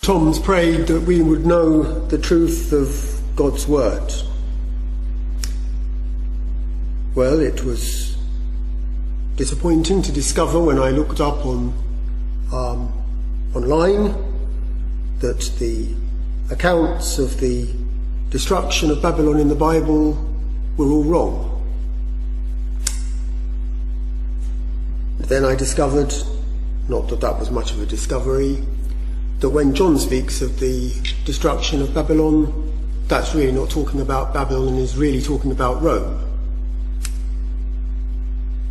Tom's prayed that we would know the truth of God's word. Well, it was disappointing to discover when I looked up online that the accounts of the destruction of Babylon in the Bible were all wrong. Then I discovered, not that that was much of a discovery, that when John speaks of the destruction of Babylon, that's really not talking about Babylon and is really talking about Rome.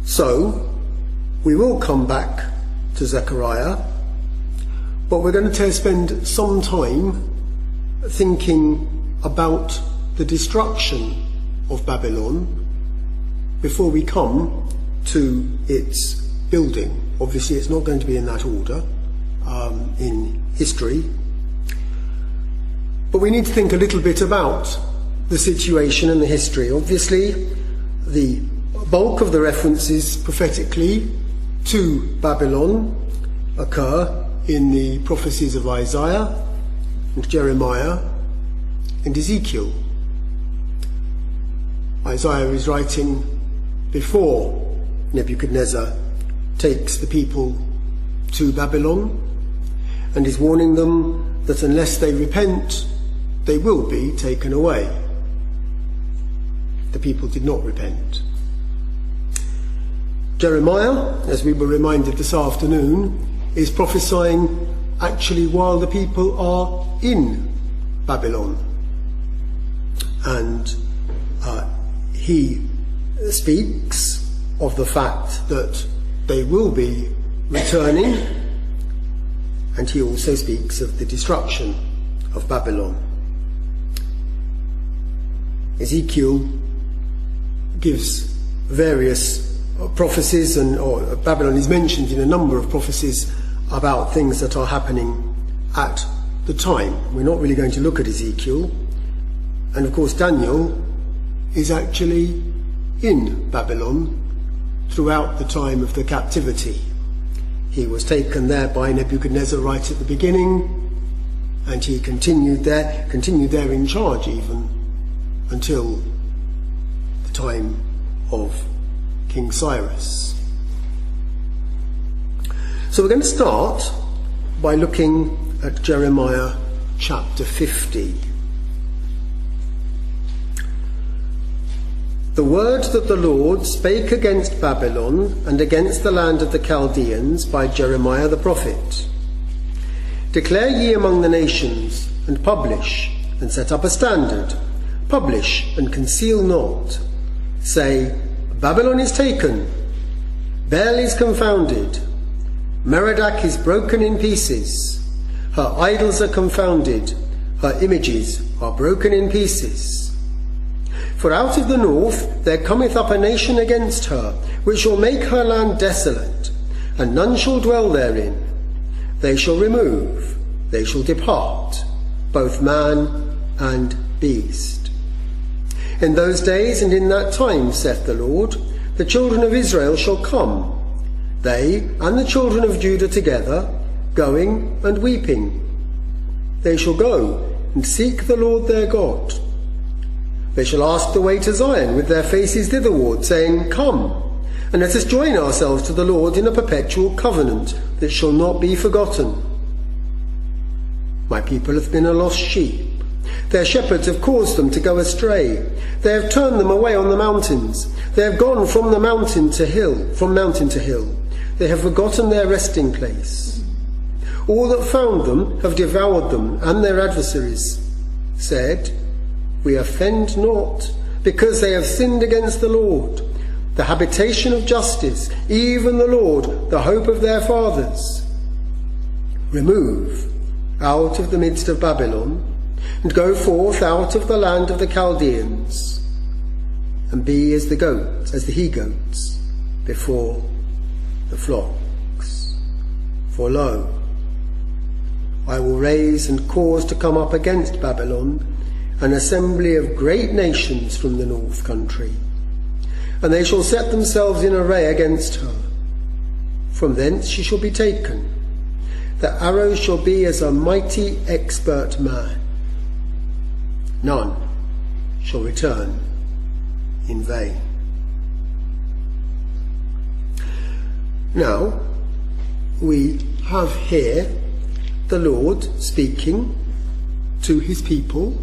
So, we will come back to Zechariah, but we're going to spend some time thinking about the destruction of Babylon before we come to its building. Obviously, it's not going to be in that order in history, but we need to think a little bit about the situation and the history. Obviously, the bulk of the references prophetically to Babylon occur in the prophecies of Isaiah and Jeremiah and Ezekiel. Isaiah is writing before Nebuchadnezzar takes the people to Babylon and is warning them that unless they repent, they will be taken away. The people did not repent. Jeremiah, as we were reminded this afternoon, is prophesying actually while the people are in Babylon. And he speaks of the fact that they will be returning, and he also speaks of the destruction of Babylon. Ezekiel gives various prophecies, or Babylon is mentioned in a number of prophecies about things that are happening at the time. We're not really going to look at Ezekiel, and of course Daniel is actually in Babylon throughout the time of the captivity. He was taken there by Nebuchadnezzar right at the beginning, and he continued there in charge even until the time of King Cyrus. So we're going to start by looking at Jeremiah chapter 50. The word that the Lord spake against Babylon and against the land of the Chaldeans by Jeremiah the prophet. Declare ye among the nations, and publish, and set up a standard. Publish, and conceal not. Say, Babylon is taken, Bel is confounded, Merodach is broken in pieces, her idols are confounded, her images are broken in pieces. For out of the north there cometh up a nation against her, which shall make her land desolate, and none shall dwell therein. They shall remove, they shall depart, both man and beast. In those days and in that time, saith the Lord, the children of Israel shall come, they and the children of Judah together, going and weeping. They shall go and seek the Lord their God. They shall ask the way to Zion with their faces thitherward, saying, Come, and let us join ourselves to the Lord in a perpetual covenant that shall not be forgotten. My people hath been a lost sheep. Their shepherds have caused them to go astray. They have turned them away on the mountains. They have gone from mountain to hill. They have forgotten their resting place. All that found them have devoured them, and their adversaries said, We offend not, because they have sinned against the Lord, the habitation of justice, even the Lord, the hope of their fathers. Remove out of the midst of Babylon, and go forth out of the land of the Chaldeans, and be as the he-goats before the flocks. For lo, I will raise and cause to come up against Babylon an assembly of great nations from the north country, and they shall set themselves in array against her. From thence she shall be taken, The arrow shall be as a mighty expert man. None shall return in vain. Now, we have here the Lord speaking to his people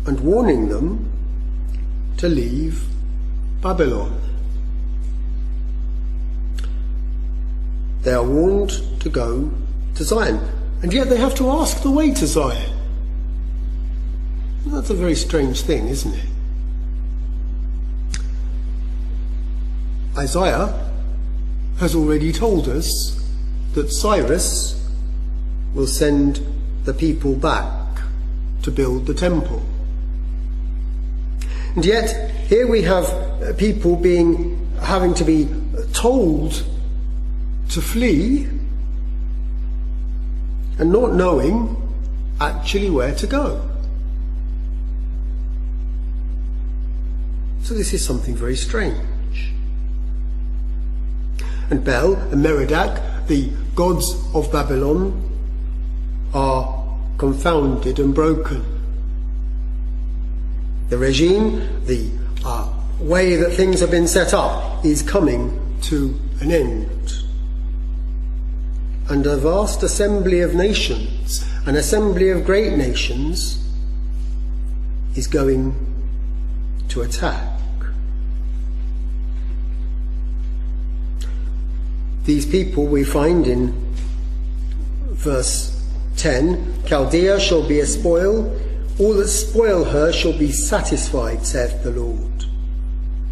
and warning them to leave Babylon. They are warned to go to Zion, and yet they have to ask the way to Zion. That's a very strange thing, isn't it? Isaiah has already told us that Cyrus will send the people back to build the temple. And yet, here we have people having to be told to flee and not knowing actually where to go. So this is something very strange. And Bel and Merodach, the gods of Babylon, are confounded and broken. The regime, the way that things have been set up, is coming to an end. And a vast assembly of nations, an assembly of great nations, is going to attack. These people we find in verse 10, Chaldea shall be a spoil, all that spoil her shall be satisfied, saith the Lord.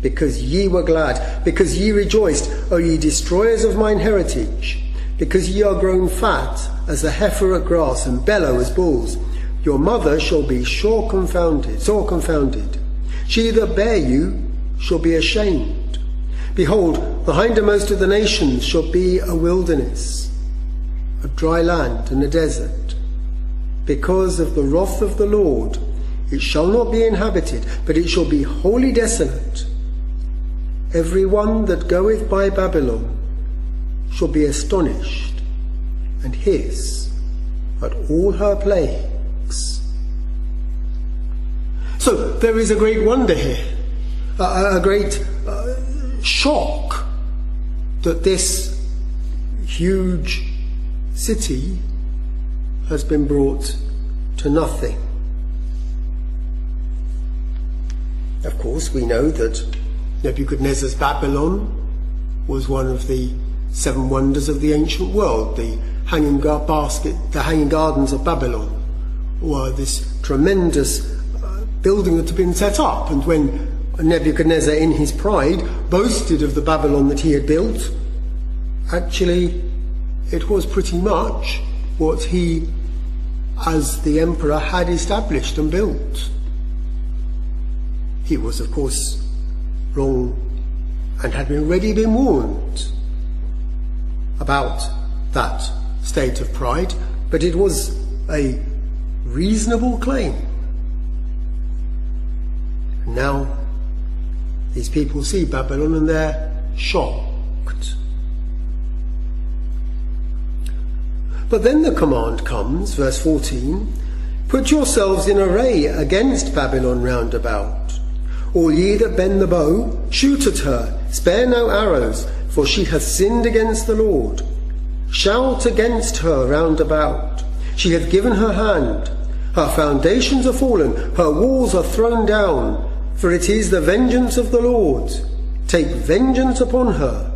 Because ye were glad, because ye rejoiced, O ye destroyers of mine heritage, because ye are grown fat as the heifer at grass, and bellow as bulls, your mother shall be sore confounded. She that bare you shall be ashamed. Behold, the hindermost of the nations shall be a wilderness, a dry land and a desert. Because of the wrath of the Lord, it shall not be inhabited, but it shall be wholly desolate. Every one that goeth by Babylon shall be astonished and hiss at all her plagues. So there is a great wonder here, a great shock that this huge city has been brought to nothing. Of course, we know that Nebuchadnezzar's Babylon was one of the 7 wonders of the ancient world. The hanging gardens of Babylon were this tremendous building that had been set up, and when Nebuchadnezzar in his pride boasted of the Babylon that he had built, actually it was pretty much what he as the emperor had established and built. He was of course wrong and had already been warned about that state of pride, but it was a reasonable claim. And now these people see Babylon and they're shocked. But then the command comes, verse 14, put yourselves in array against Babylon round about. All ye that bend the bow, shoot at her, spare no arrows, for she hath sinned against the Lord. Shout against her round about. She hath given her hand. Her foundations are fallen, her walls are thrown down. For it is the vengeance of the Lord. Take vengeance upon her,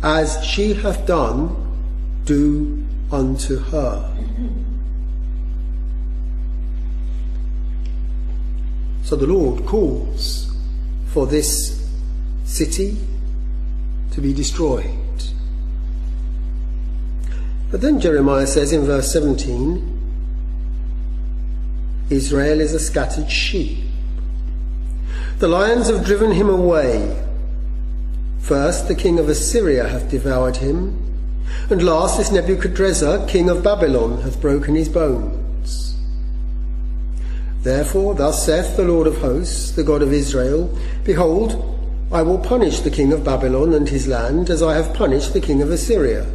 as she hath done, do unto her. So the Lord calls for this city to be destroyed. But then Jeremiah says in verse 17, Israel is a scattered sheep. The lions have driven him away. First the king of Assyria hath devoured him, and last this Nebuchadnezzar, king of Babylon, hath broken his bones. Therefore thus saith the Lord of hosts, the God of Israel, Behold, I will punish the king of Babylon and his land, as I have punished the king of Assyria.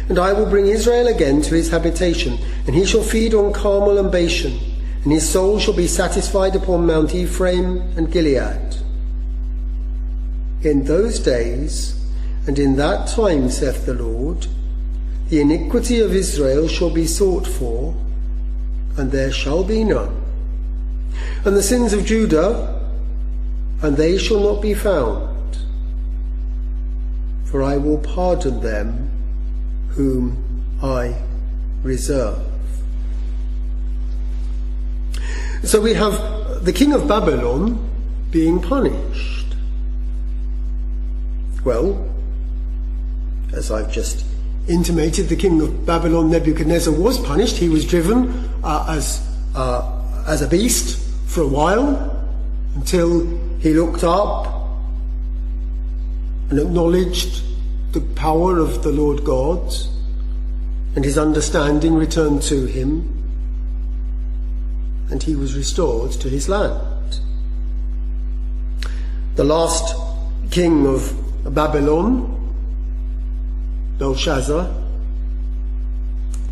And I will bring Israel again to his habitation, and he shall feed on Carmel and Bashan, and his soul shall be satisfied upon Mount Ephraim and Gilead. In those days, and in that time, saith the Lord, the iniquity of Israel shall be sought for, and there shall be none. And the sins of Judah, and they shall not be found. For I will pardon them whom I reserve. So we have the king of Babylon being punished. Well, as I've just intimated, the king of Babylon, Nebuchadnezzar, was punished. He was driven as a beast for a while, until he looked up and acknowledged the power of the Lord God, and his understanding returned to him, and he was restored to his land. The last king of Babylon, Belshazzar,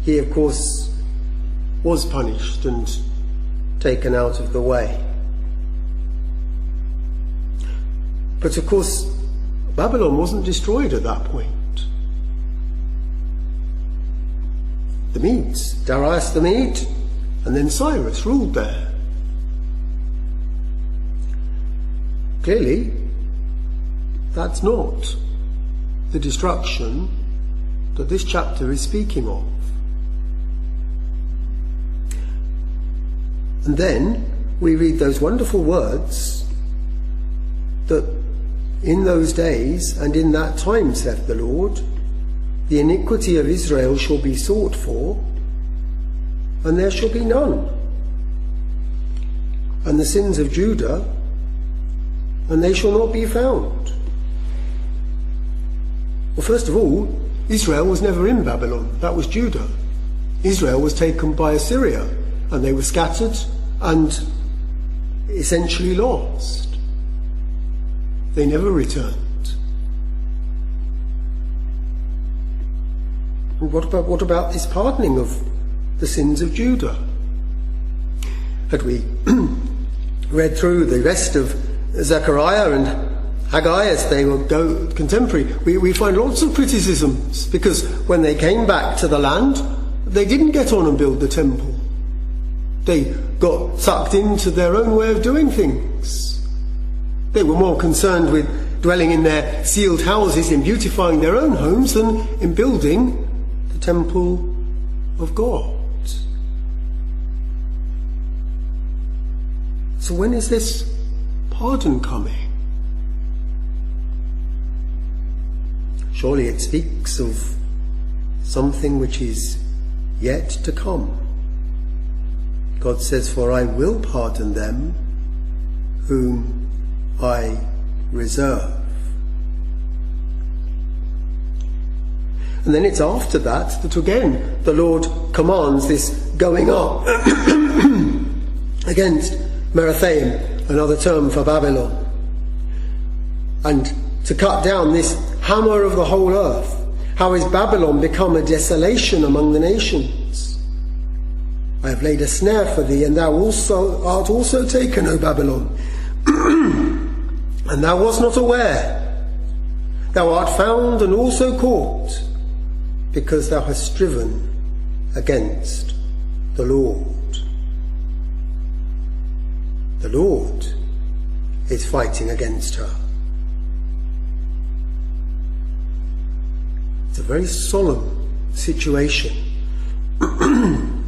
he of course was punished and taken out of the way. But of course, Babylon wasn't destroyed at that point. The Medes, Darius the Mede, and then Cyrus ruled there. Clearly, that's not the destruction that this chapter is speaking of. And then we read those wonderful words that in those days and in that time, saith the Lord, the iniquity of Israel shall be sought for, and there shall be none. And the sins of Judah, and they shall not be found. Well, first of all, Israel was never in Babylon. That was Judah. Israel was taken by Assyria, and they were scattered and essentially lost. They never returned. And what about this pardoning of the sins of Judah? Had we read through the rest of Zechariah and Haggai as they were contemporary, we find lots of criticisms, because when they came back to the land, they didn't get on and build the temple. They got sucked into their own way of doing things. They were more concerned with dwelling in their sealed houses, in beautifying their own homes, than in building the temple of God. So when is this pardon coming? Surely it speaks of something which is yet to come. God says, for I will pardon them whom I reserve. And then it's after that again the Lord commands this going up against Merathaim, another term for Babylon, and to cut down this hammer of the whole earth. How is Babylon become a desolation among the nations? I have laid a snare for thee, and thou also art also taken, O Babylon, and thou wast not aware. Thou art found and also caught, because thou hast striven against the Lord. The Lord is fighting against her. It's a very solemn situation. And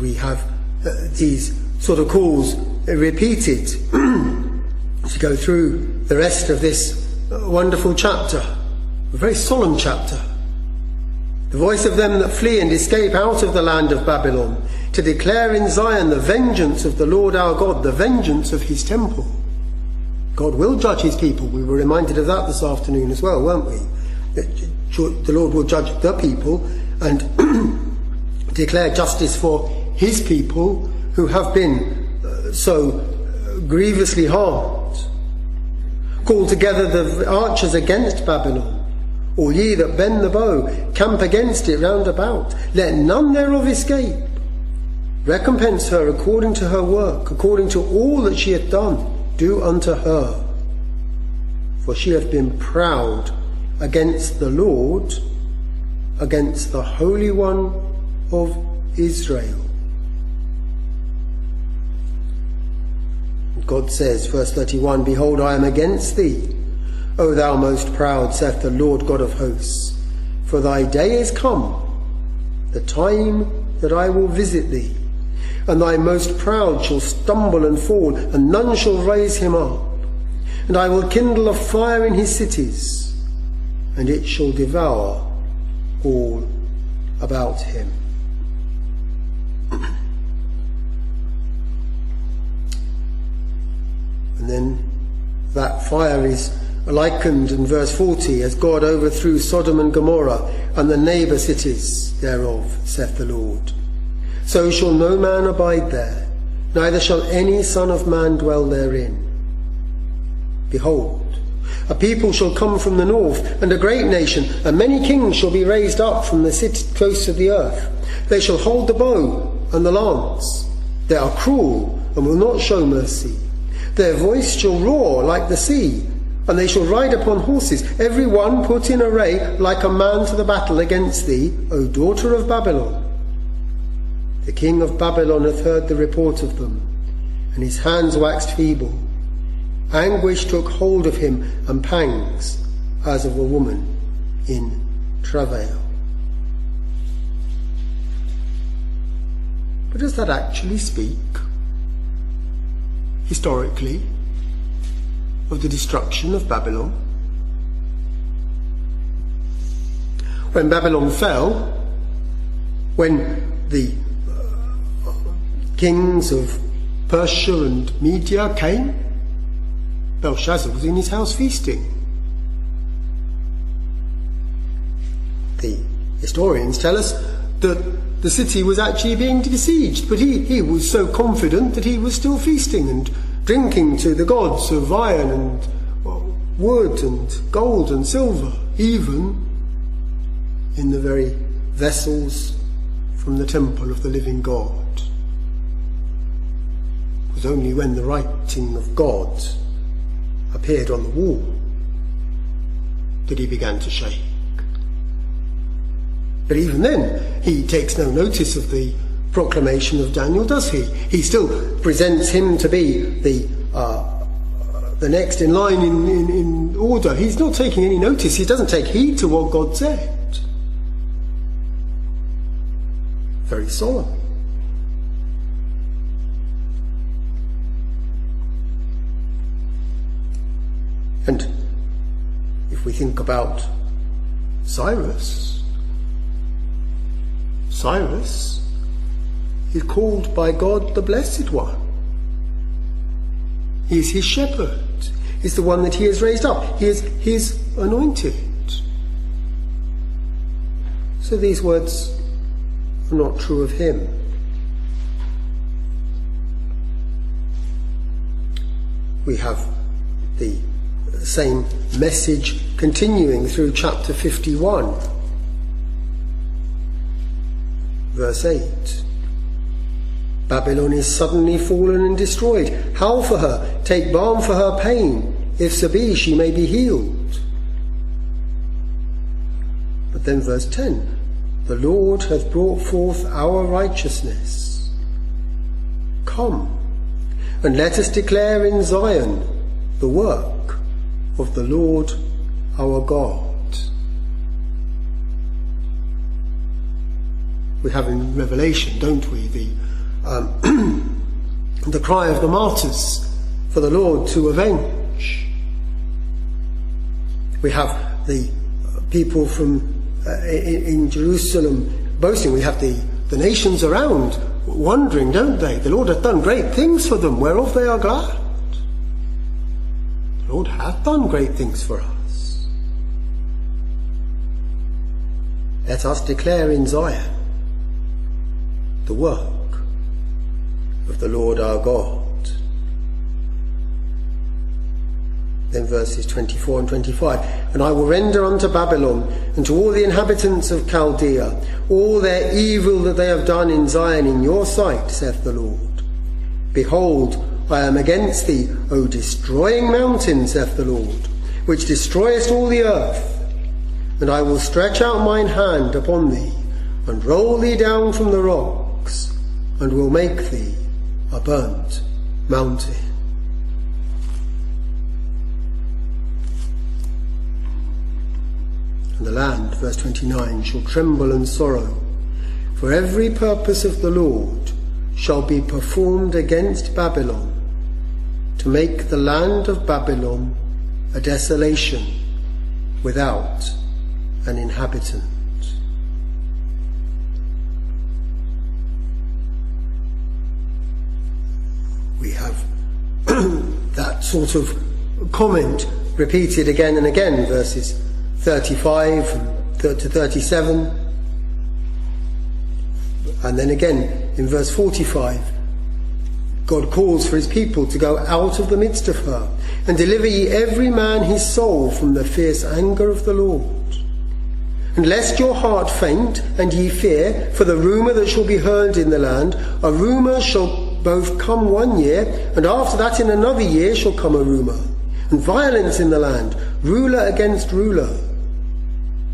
we have these sort of calls repeated as you go through the rest of this wonderful chapter, a very solemn chapter. The voice of them that flee and escape out of the land of Babylon, to declare in Zion the vengeance of the Lord our God, the vengeance of his temple. God will judge his people. We were reminded of that this afternoon as well, weren't we? That the Lord will judge the people and declare justice for his people who have been so grievously harmed. Call together the archers against Babylon, All ye that bend the bow, camp against it round about. Let none thereof escape. Recompense her according to her work, according to all that she hath done, do unto her. For she hath been proud against the Lord, against the Holy One of Israel. God says, verse 31, Behold, I am against thee, O thou most proud, saith the Lord God of hosts. For thy day is come, the time that I will visit thee, and thy most proud shall stumble and fall, and none shall raise him up. And I will kindle a fire in his cities, and it shall devour all about him. And then that fire is likened in verse 40 as God overthrew Sodom and Gomorrah and the neighbour cities thereof, saith the Lord. So shall no man abide there, neither shall any son of man dwell therein. Behold, a people shall come from the north, and a great nation, and many kings shall be raised up from the coasts of the earth. They shall hold the bow and the lance. They are cruel, and will not show mercy. Their voice shall roar like the sea, and they shall ride upon horses, every one put in array like a man to the battle against thee, O daughter of Babylon. The king of Babylon hath heard the report of them, and his hands waxed feeble. Anguish took hold of him, and pangs as of a woman in travail. But does that actually speak, historically, of the destruction of Babylon? When Babylon fell, when the kings of Persia and Media came, Belshazzar was in his house feasting. The historians tell us that the city was actually being besieged, but he was so confident that he was still feasting and drinking to the gods of iron and wood and gold and silver, even in the very vessels from the temple of the living God. It was only when the writing of God appeared on the wall that he began to shake. But even then, he takes no notice of the proclamation of Daniel, does he? He still presents him to be the next in line in order. He's not taking any notice. He doesn't take heed to what God said. Very solemn. And if we think about Cyrus is called by God the Blessed One. He is his shepherd. He is the one that he has raised up. He is his anointed. So these words are not true of him. We have the same message continuing through chapter 51. Verse 8. Babylon is suddenly fallen and destroyed. Howl for her, take balm for her pain, if so be she may be healed. But then verse 10. The Lord hath brought forth our righteousness. Come, and let us declare in Zion the work of the Lord our God. We have in Revelation, don't we, the cry of the martyrs for the Lord to avenge. We have the people from in Jerusalem boasting. We have the nations around wondering, don't they? The Lord hath done great things for them, whereof they are glad. The Lord hath done great things for us. Let us declare in Zion the work of the Lord our God. Then verses 24 and 25. And I will render unto Babylon and to all the inhabitants of Chaldea all their evil that they have done in Zion in your sight, saith the Lord. Behold, I am against thee, O destroying mountain, saith the Lord, which destroyest all the earth. And I will stretch out mine hand upon thee, and roll thee down from the rocks, and will make thee a burnt mountain. And the land, verse 29, shall tremble and sorrow, for every purpose of the Lord shall be performed against Babylon, to make the land of Babylon a desolation without an inhabitant. We have that sort of comment repeated again and again, verses 35 to 37, and then again in verse 45, God calls for his people to go out of the midst of her, and deliver ye every man his soul from the fierce anger of the Lord. And lest your heart faint, and ye fear, for the rumour that shall be heard in the land, a rumour shall both come 1 year, and after that in another year shall come a rumour, and violence in the land, ruler against ruler.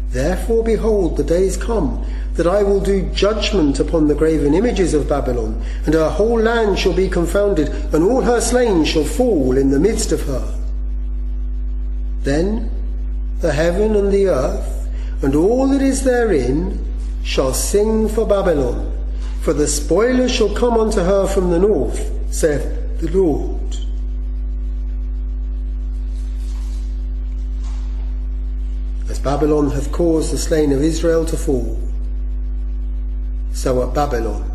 Therefore, behold, the days come, that I will do judgment upon the graven images of Babylon, and her whole land shall be confounded, and all her slain shall fall in the midst of her. Then the heaven and the earth, and all that is therein, shall sing for Babylon, for the spoiler shall come unto her from the north, saith the Lord. As Babylon hath caused the slain of Israel to fall, so at Babylon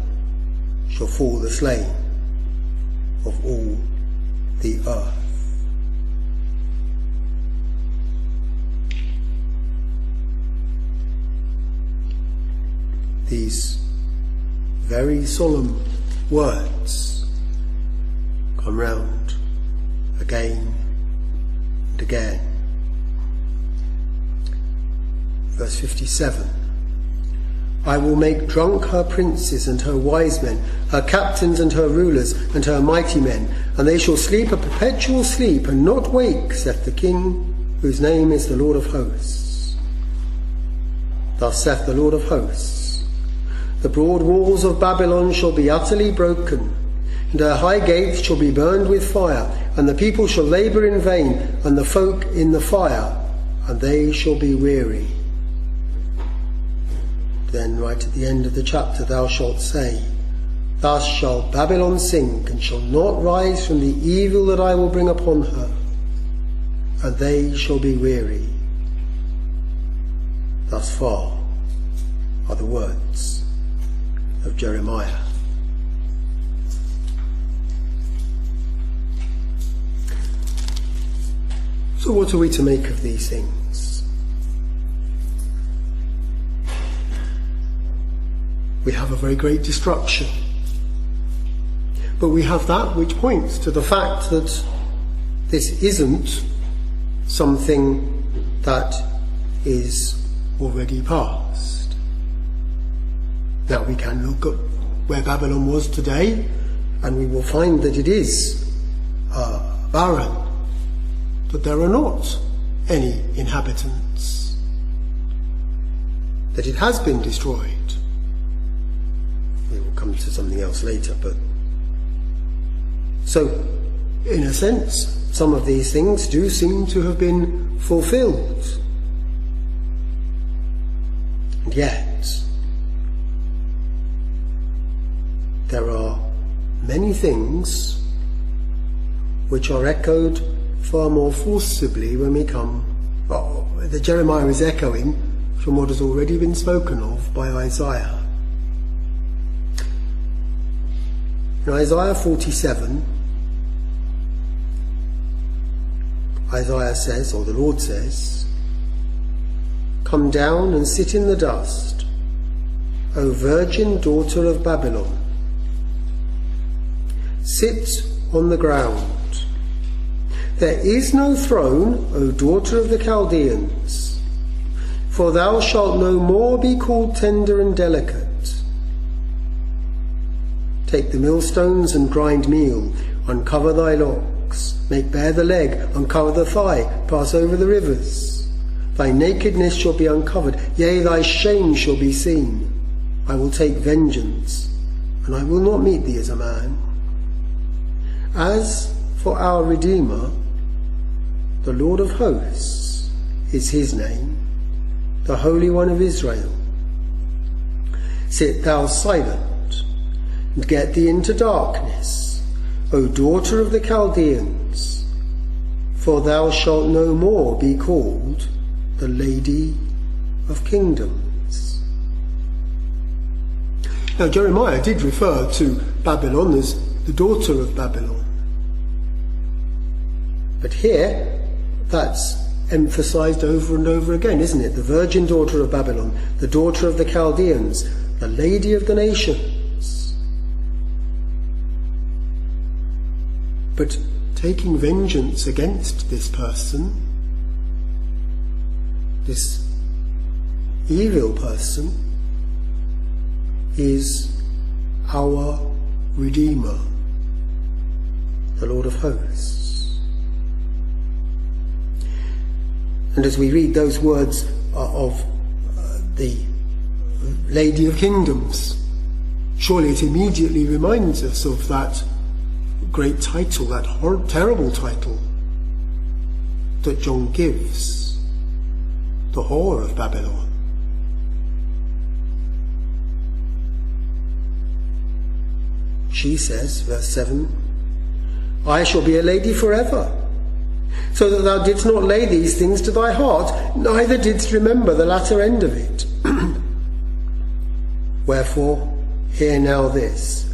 shall fall the slain of all the earth. These very solemn words come round again and again. Verse 57. I will make drunk her princes and her wise men, her captains and her rulers, and her mighty men, and they shall sleep a perpetual sleep, and not wake, saith the King, whose name is the Lord of hosts. Thus saith the Lord of hosts, the broad walls of Babylon shall be utterly broken, and her high gates shall be burned with fire, and the people shall labour in vain, and the folk in the fire, and they shall be weary. Then right at the end of the chapter thou shalt say, thus shall Babylon sink, and shall not rise from the evil that I will bring upon her, and they shall be weary. Thus far are the words of Jeremiah. So what are we to make of these things? We have a very great destruction, but we have that which points to the fact that this isn't something that is already past. Now we can look at where Babylon was today, and we will find that it is barren, that there are not any inhabitants, that it has been destroyed. We will come to something else later, but so in a sense some of these things do seem to have been fulfilled, and yet there are many things which are echoed far more forcibly when we come, that Jeremiah is echoing from what has already been spoken of by Isaiah. In Isaiah 47, Isaiah says, or the Lord says, come down and sit in the dust, O virgin daughter of Babylon. Sit on the ground, There is no throne, O daughter of the Chaldeans, for thou shalt no more be called tender and delicate. Take the millstones and grind meal, uncover thy locks, make bare the leg, uncover the thigh, pass over the rivers. Thy nakedness shall be uncovered, yea, thy shame shall be seen. I will take vengeance, and I will not meet thee as a man. As for our Redeemer, the Lord of hosts is his name, the Holy One of Israel. Sit thou silent, and get thee into darkness, O daughter of the Chaldeans, for thou shalt no more be called the Lady of Kingdoms. Now Jeremiah did refer to Babylon as the daughter of Babylon. But here, that's emphasized over and over again, isn't it? The virgin daughter of Babylon, the daughter of the Chaldeans, the lady of the nations. But taking vengeance against this person, this evil person, is our Redeemer, the Lord of hosts. And as we read those words of the Lady of Kingdoms, surely it immediately reminds us of that great title, that terrible title that John gives, the whore of Babylon. She says, verse 7, I shall be a lady forever, so that thou didst not lay these things to thy heart, neither didst remember the latter end of it. Wherefore, hear now this,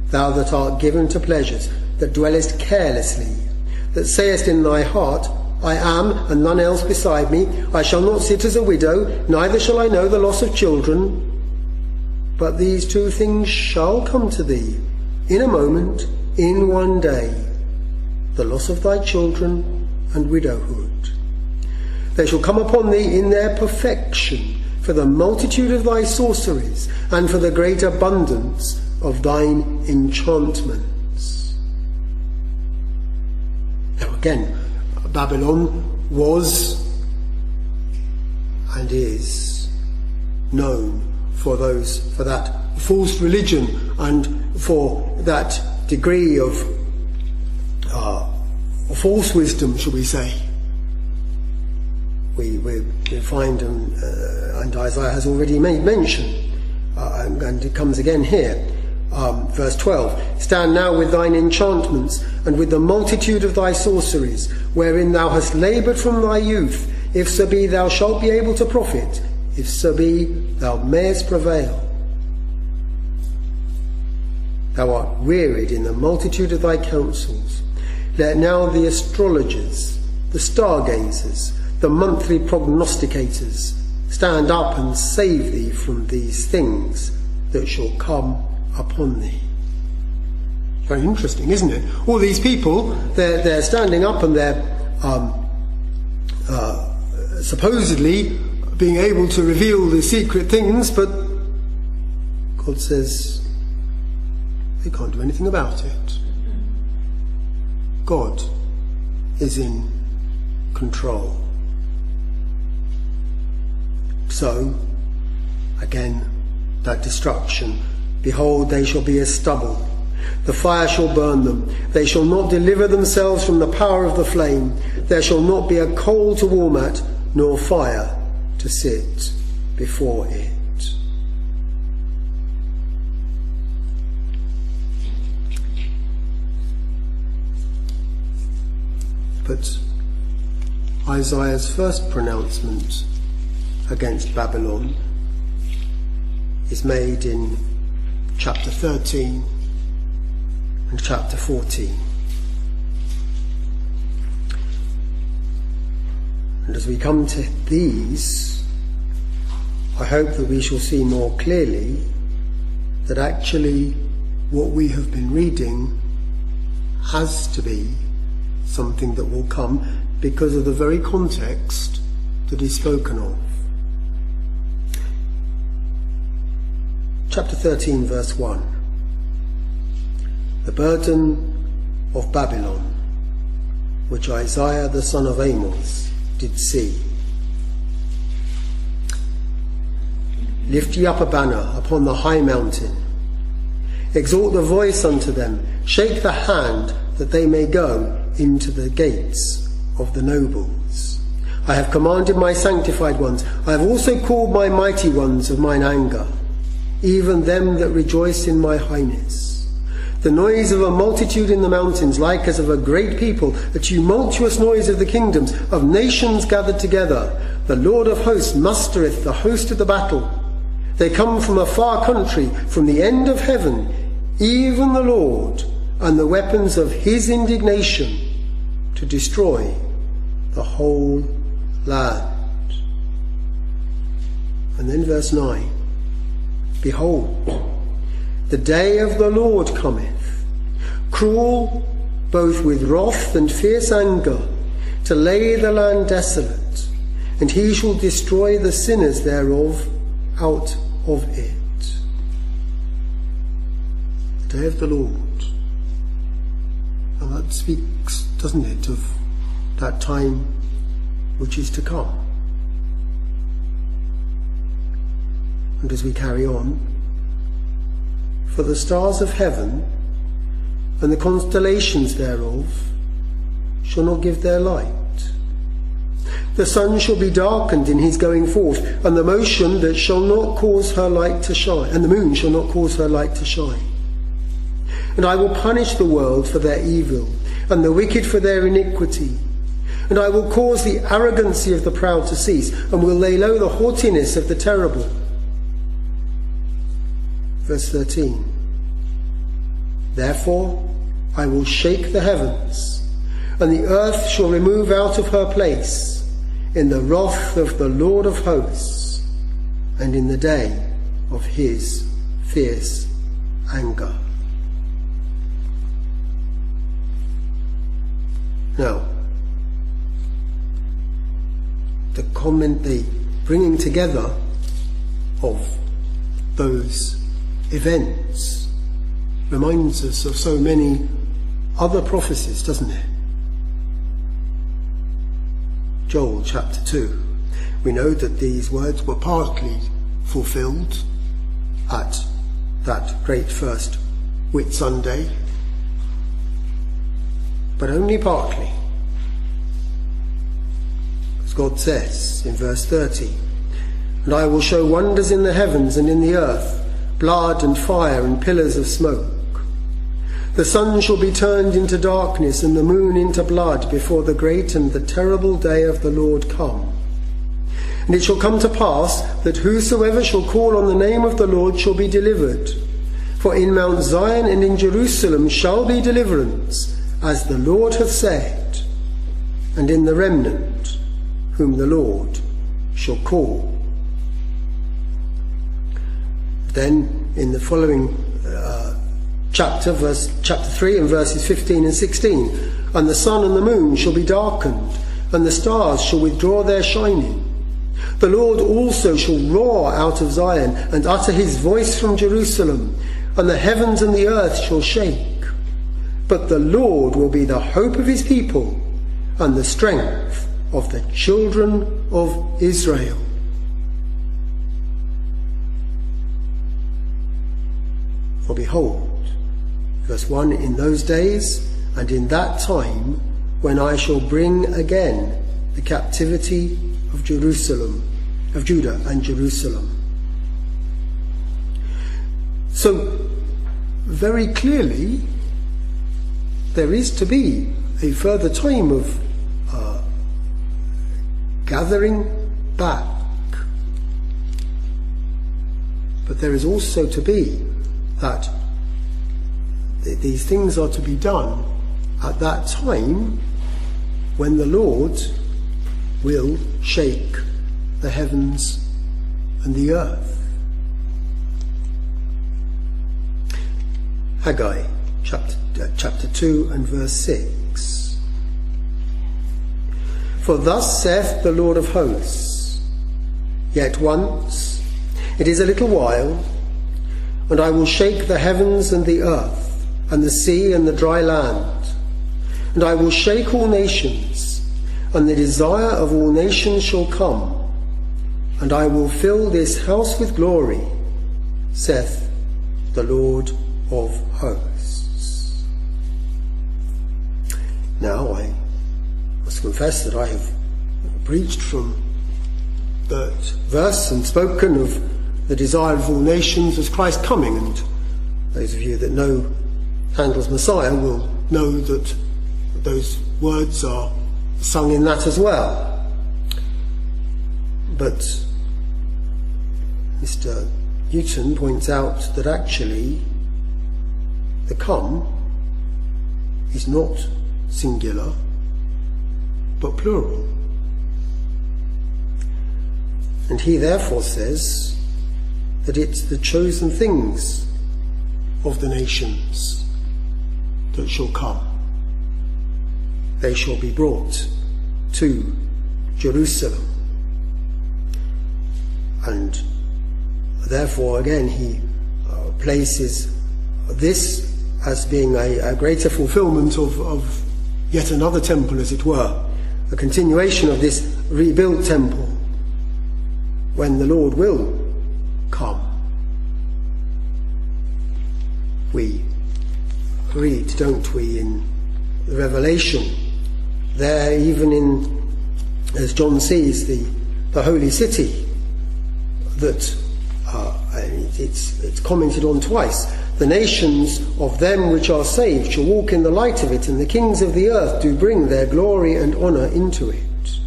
thou that art given to pleasures, that dwellest carelessly, that sayest in thy heart, I am, and none else beside me, I shall not sit as a widow, neither shall I know the loss of children. But these two things shall come to thee, in a moment, in one day, the loss of thy children and widowhood. They shall come upon thee in their perfection, for the multitude of thy sorceries, and for the great abundance of thine enchantments. Now again, Babylon was and is known for that false religion and for that degree of false wisdom, shall we say. We find, and Isaiah has already made mention, and it comes again here, verse 12, stand now with thine enchantments, and with the multitude of thy sorceries, wherein thou hast laboured from thy youth, if so be thou shalt be able to profit, if so be thou mayest prevail. Thou art wearied in the multitude of thy counsels. Let now the astrologers, the stargazers, the monthly prognosticators stand up and save thee from these things that shall come upon thee. Very interesting, isn't it? All these people, they're standing up and they're supposedly being able to reveal the secret things, but God says they can't do anything about it. God is in control. So, again, that destruction. Behold, they shall be as stubble. The fire shall burn them. They shall not deliver themselves from the power of the flame. There shall not be a coal to warm at, nor fire to sit before it. But Isaiah's first pronouncement against Babylon is made in chapter 13 and chapter 14. And as we come to these, I hope that we shall see more clearly that actually what we have been reading has to be something that will come because of the very context that is spoken of. Chapter 13, verse 1. The burden of Babylon, which Isaiah the son of Amos did see. Lift ye up a banner upon the high mountain. Exalt the voice unto them. Shake the hand, that they may go into the gates of the nobles. I have commanded my sanctified ones. I have also called my mighty ones of mine anger, even them that rejoice in my highness. The noise of a multitude in the mountains, like as of a great people, a tumultuous noise of the kingdoms, of nations gathered together. The Lord of hosts mustereth the host of the battle. They come from a far country, from the end of heaven, even the Lord, and the weapons of his indignation, to destroy the whole land. And then verse 9. Behold, the day of the Lord cometh, cruel both with wrath and fierce anger, to lay the land desolate, and he shall destroy the sinners thereof out of it. The day of the Lord. And that speaks, doesn't it, of that time which is to come. And as we carry on, for the stars of heaven and the constellations thereof shall not give their light. The sun shall be darkened in his going forth, and the motion that shall not cause her light to shine, and the moon shall not cause her light to shine. And I will punish the world for their evil, and the wicked for their iniquity. And I will cause the arrogancy of the proud to cease, and will lay low the haughtiness of the terrible. Verse 13. Therefore I will shake the heavens, and the earth shall remove out of her place, in the wrath of the Lord of hosts, and in the day of his fierce anger. Now, the bringing together of those events reminds us of so many other prophecies, doesn't it? Joel chapter 2. We know that these words were partly fulfilled at that great first Whit Sunday, but only partly. As God says in verse 30, and I will show wonders in the heavens and in the earth, blood and fire and pillars of smoke. The sun shall be turned into darkness and the moon into blood before the great and the terrible day of the Lord come. And it shall come to pass that whosoever shall call on the name of the Lord shall be delivered. For in Mount Zion and in Jerusalem shall be deliverance, as the Lord hath said, and in the remnant whom the Lord shall call. Then in the following chapter 3 and verses 15 and 16, and the sun and the moon shall be darkened, and the stars shall withdraw their shining. The Lord also shall roar out of Zion, and utter his voice from Jerusalem, and the heavens and the earth shall shake. But the Lord will be the hope of his people, and the strength of the children of Israel. For behold, verse 1, in those days and in that time when I shall bring again the captivity of Jerusalem, of Judah and Jerusalem. So very clearly there is to be a further time of gathering back, but there is also to be that these things are to be done at that time when the Lord will shake the heavens and the earth. Haggai chapter 2 and verse 6. For thus saith the Lord of hosts, yet once, it is a little while, and I will shake the heavens and the earth, and the sea and the dry land, and I will shake all nations, and the desire of all nations shall come, and I will fill this house with glory, saith the Lord of hosts. Now I must confess that I have preached from that verse and spoken of the desire of all nations as Christ coming, and those of you that know Handel's Messiah will know that those words are sung in that as well. But Mr. Newton points out that actually the come is not singular but plural. And he therefore says that it's the chosen things of the nations that shall come. They shall be brought to Jerusalem. And therefore, again, he places this as being a greater fulfillment of yet another temple, as it were, a continuation of this rebuilt temple, when the Lord will come. We read, don't we, in the Revelation, there even in, as John sees, the holy city, that it's commented on twice. The nations of them which are saved shall walk in the light of it, and the kings of the earth do bring their glory and honour into it.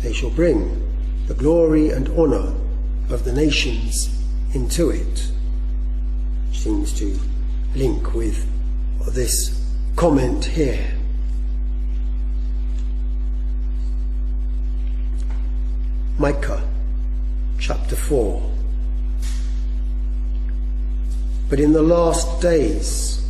They shall bring the glory and honour of the nations into it, which seems to link with this comment here. Micah chapter 4. But in the last days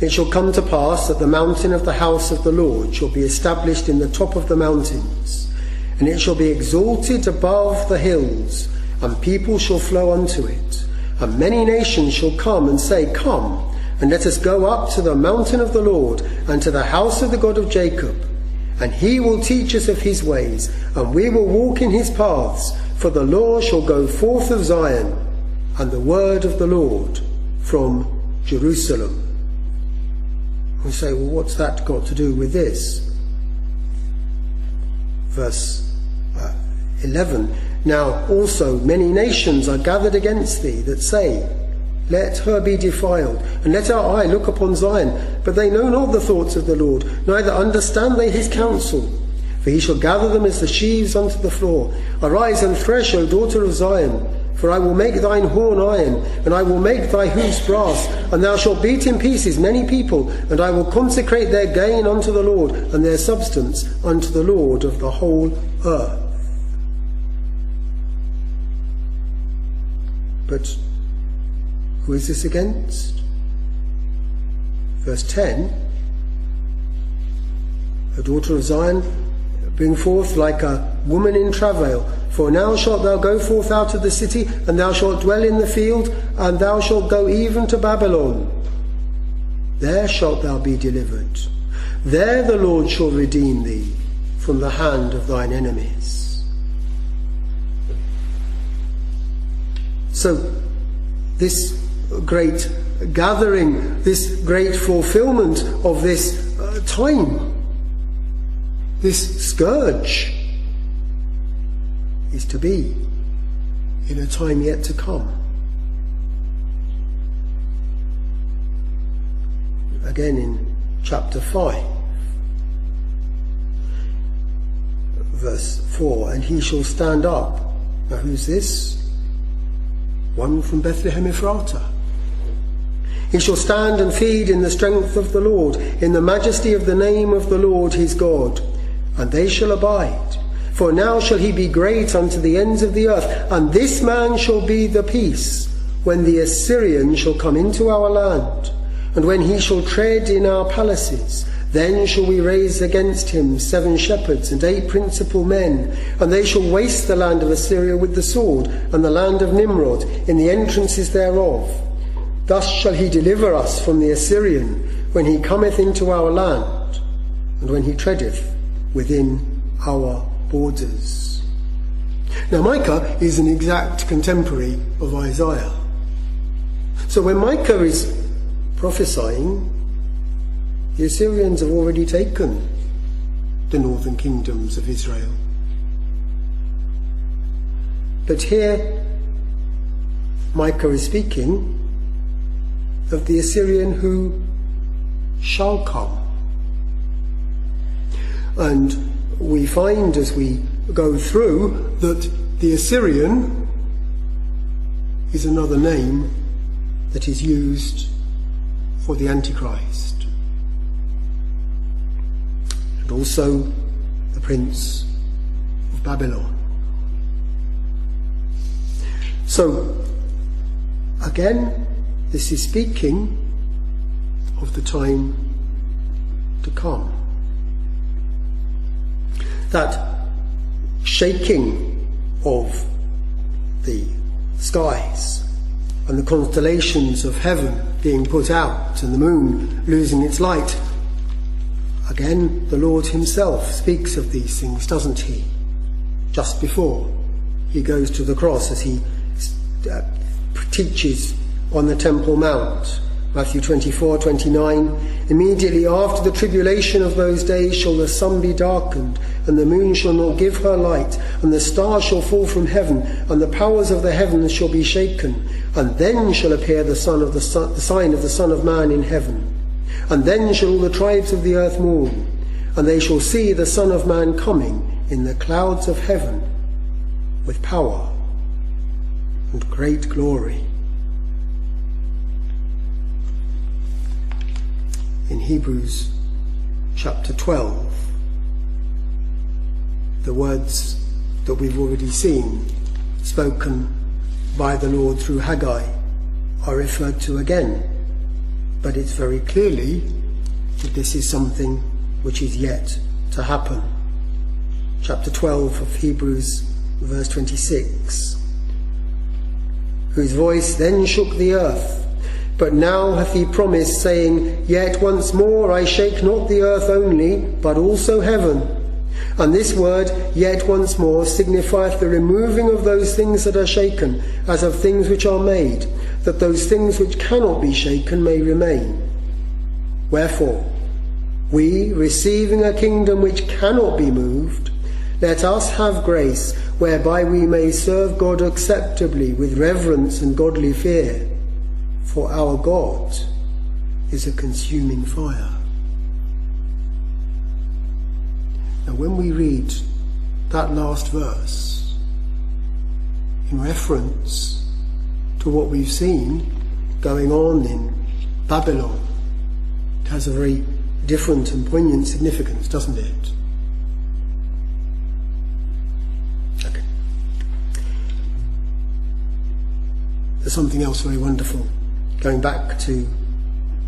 it shall come to pass that the mountain of the house of the Lord shall be established in the top of the mountains, and it shall be exalted above the hills, and people shall flow unto it. And many nations shall come and say, Come, and let us go up to the mountain of the Lord, and to the house of the God of Jacob. And he will teach us of his ways, and we will walk in his paths. For the law shall go forth of Zion, and the word of the Lord from Jerusalem. We say, well, what's that got to do with this? Verse 11. Now also many nations are gathered against thee, that say, Let her be defiled, and let our eye look upon Zion. But they know not the thoughts of the Lord, neither understand they his counsel. For he shall gather them as the sheaves unto the floor. Arise and thresh, O daughter of Zion. For I will make thine horn iron, and I will make thy hoofs brass, and thou shalt beat in pieces many people, and I will consecrate their gain unto the Lord, and their substance unto the Lord of the whole earth. But who is this against? Verse 10, O daughter of Zion, bring forth like a woman in travail. For now shalt thou go forth out of the city, and thou shalt dwell in the field, and thou shalt go even to Babylon. There shalt thou be delivered. There the Lord shall redeem thee from the hand of thine enemies. So this great gathering, this great fulfillment of this time, this scourge, is to be in a time yet to come. Again in chapter 5, verse 4, and he shall stand up. Now who's this? One from Bethlehem Ephratah. He shall stand and feed in the strength of the Lord, in the majesty of the name of the Lord his God, and they shall abide. For now shall he be great unto the ends of the earth, and this man shall be the peace, when the Assyrian shall come into our land, and when he shall tread in our palaces. Then shall we raise against him 7 shepherds and 8 principal men, and they shall waste the land of Assyria with the sword, and the land of Nimrod in the entrances thereof. Thus shall he deliver us from the Assyrian, when he cometh into our land, and when he treadeth within our borders. Now Micah is an exact contemporary of Isaiah. So when Micah is prophesying, the Assyrians have already taken the northern kingdoms of Israel. But here Micah is speaking of the Assyrian who shall come. And we find as we go through that the Assyrian is another name that is used for the Antichrist, and also the Prince of Babylon. So again, this is speaking of the time to come. That shaking of the skies and the constellations of heaven being put out and the moon losing its light. Again, the Lord himself speaks of these things, doesn't he? Just before he goes to the cross, as he teaches on the Temple Mount. Matthew 24:29, immediately after the tribulation of those days shall the sun be darkened, and the moon shall not give her light, and the stars shall fall from heaven, and the powers of the heavens shall be shaken. And then shall appear the sign of the Son of Man in heaven. And then shall all the tribes of the earth mourn, and they shall see the Son of Man coming in the clouds of heaven with power and great glory. In Hebrews chapter 12, the words that we've already seen spoken by the Lord through Haggai are referred to again, but it's very clearly that this is something which is yet to happen. Chapter 12 of Hebrews, verse 26. Whose voice then shook the earth, but now hath he promised, saying, Yet once more I shake not the earth only, but also heaven. And this word, yet once more, signifieth the removing of those things that are shaken, as of things which are made, that those things which cannot be shaken may remain. Wherefore, we, receiving a kingdom which cannot be moved, let us have grace, whereby we may serve God acceptably with reverence and godly fear. For our God is a consuming fire. Now when we read that last verse in reference to what we've seen going on in Babylon, it has a very different and poignant significance, doesn't it? Okay. There's something else very wonderful. Going back to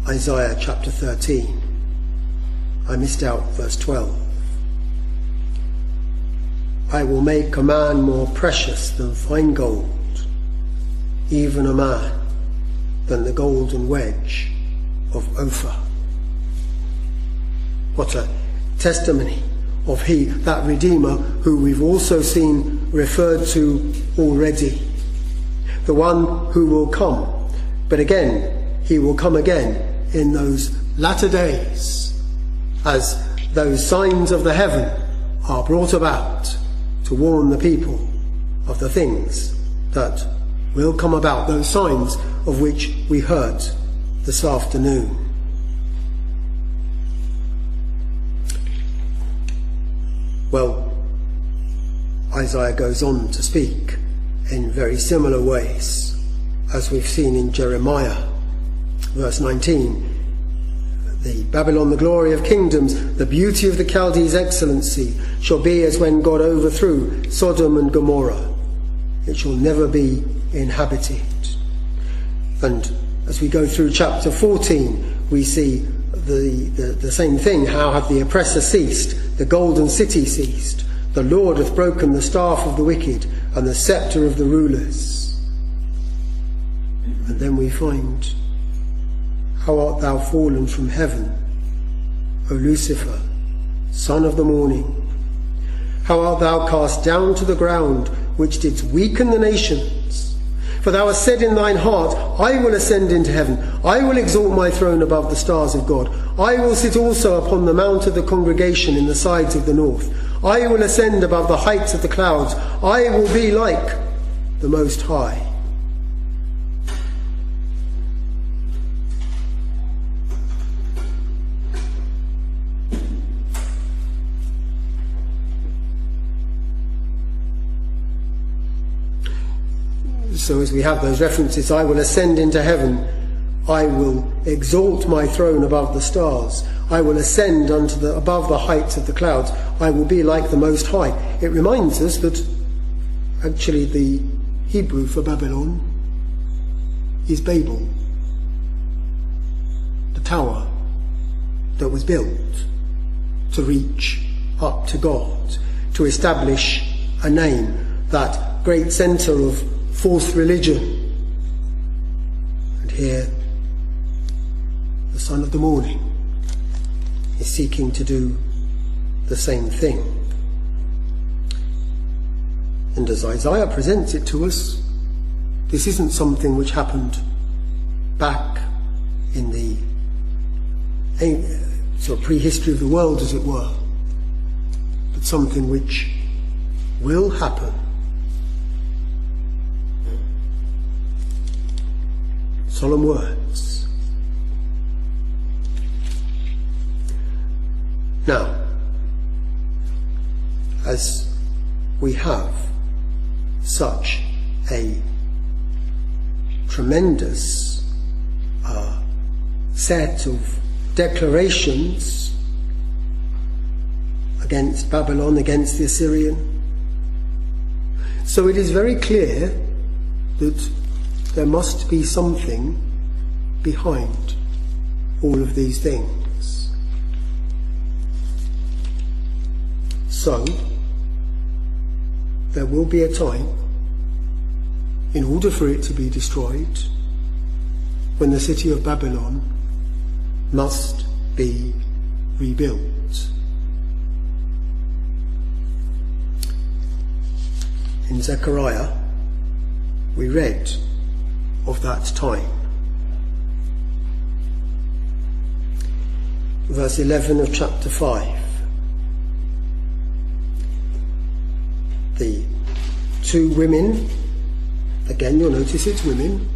Isaiah chapter 13, I missed out verse 12. I will make a man more precious than fine gold, even a man than the golden wedge of Ophir. What a testimony of he, that Redeemer, who we've also seen referred to already. The one who will come. But again, he will come again in those latter days, as those signs of the heaven are brought about to warn the people of the things that will come about, those signs of which we heard this afternoon. Well, Isaiah goes on to speak in very similar ways, as we've seen in Jeremiah, verse 19. The Babylon, the glory of kingdoms, the beauty of the Chaldees' excellency, shall be as when God overthrew Sodom and Gomorrah. It shall never be inhabited. And as we go through chapter 14, we see the same thing. How hath the oppressor ceased? The golden city ceased. The Lord hath broken the staff of the wicked and the sceptre of the rulers. And then we find, how art thou fallen from heaven, O Lucifer, son of the morning? How art thou cast down to the ground, which didst weaken the nations? For thou hast said in thine heart, I will ascend into heaven. I will exalt my throne above the stars of God. I will sit also upon the mount of the congregation in the sides of the north. I will ascend above the heights of the clouds. I will be like the Most High. So as we have those references, I will ascend into heaven, I will exalt my throne above the stars, I will ascend above the heights of the clouds, I will be like the Most High. It reminds us that actually the Hebrew for Babylon is Babel, the tower that was built to reach up to God, to establish a name, that great centre of false religion. And here the son of the morning is seeking to do the same thing. And as Isaiah presents it to us, this isn't something which happened back in the sort of prehistory of the world, as it were, but something which will happen. Solemn words. Now, as we have such a tremendous set of declarations against Babylon, against the Assyrian, so it is very clear that there must be something behind all of these things. So, there will be a time, in order for it to be destroyed, when the city of Babylon must be rebuilt. In Zechariah, we read of that time. Verse 11 of chapter 5. The two women, again you'll notice it's women.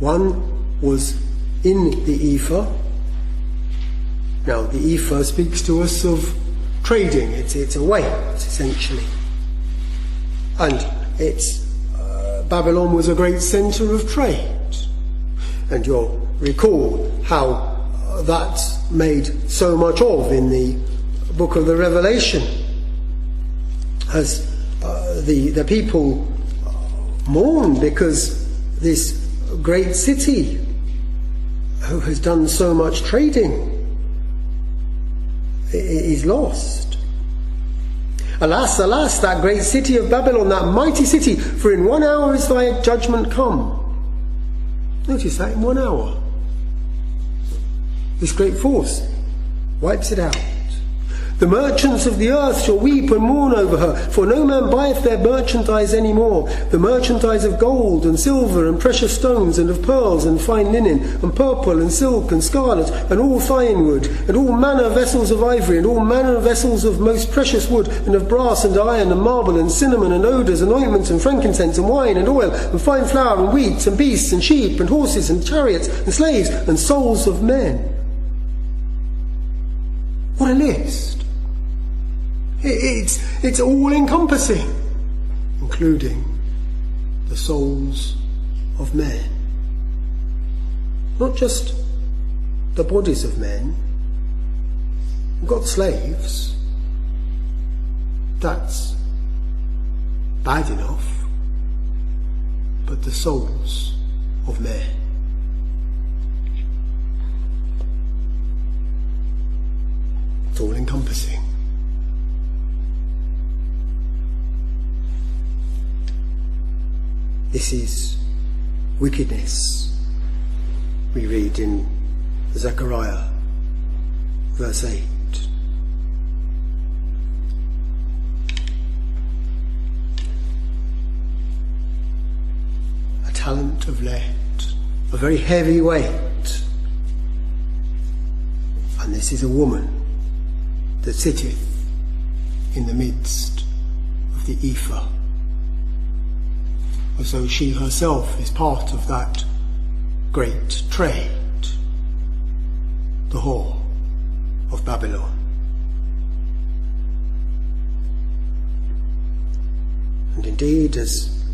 One was in the ephah. Now the ephah speaks to us of trading. It's a weight, essentially. And it's Babylon was a great centre of trade. And you'll recall how that's made so much of in the book of the Revelation, as the people mourn because this great city who has done so much trading is lost. Alas, alas, that great city of Babylon, that mighty city, for in 1 hour is thy judgment come. Notice that, in 1 hour. This great force wipes it out. The merchants of the earth shall weep and mourn over her, for no man buyeth their merchandise any more. The merchandise of gold and silver and precious stones and of pearls and fine linen and purple and silk and scarlet and all fine wood and all manner of vessels of ivory and all manner of vessels of most precious wood and of brass and iron and marble and cinnamon and odours and ointments and frankincense and wine and oil and fine flour and wheat and beasts and sheep and horses and chariots and slaves and souls of men. What a list! It's all-encompassing, including the souls of men. Not just the bodies of men. We've got slaves. That's bad enough. But the souls of men. this is wickedness, we read in Zechariah verse 8. A talent of lead, a very heavy weight, and this is a woman that sitteth in the midst of the ephah. As though she herself is part of that great trade, the whore of Babylon. And indeed, as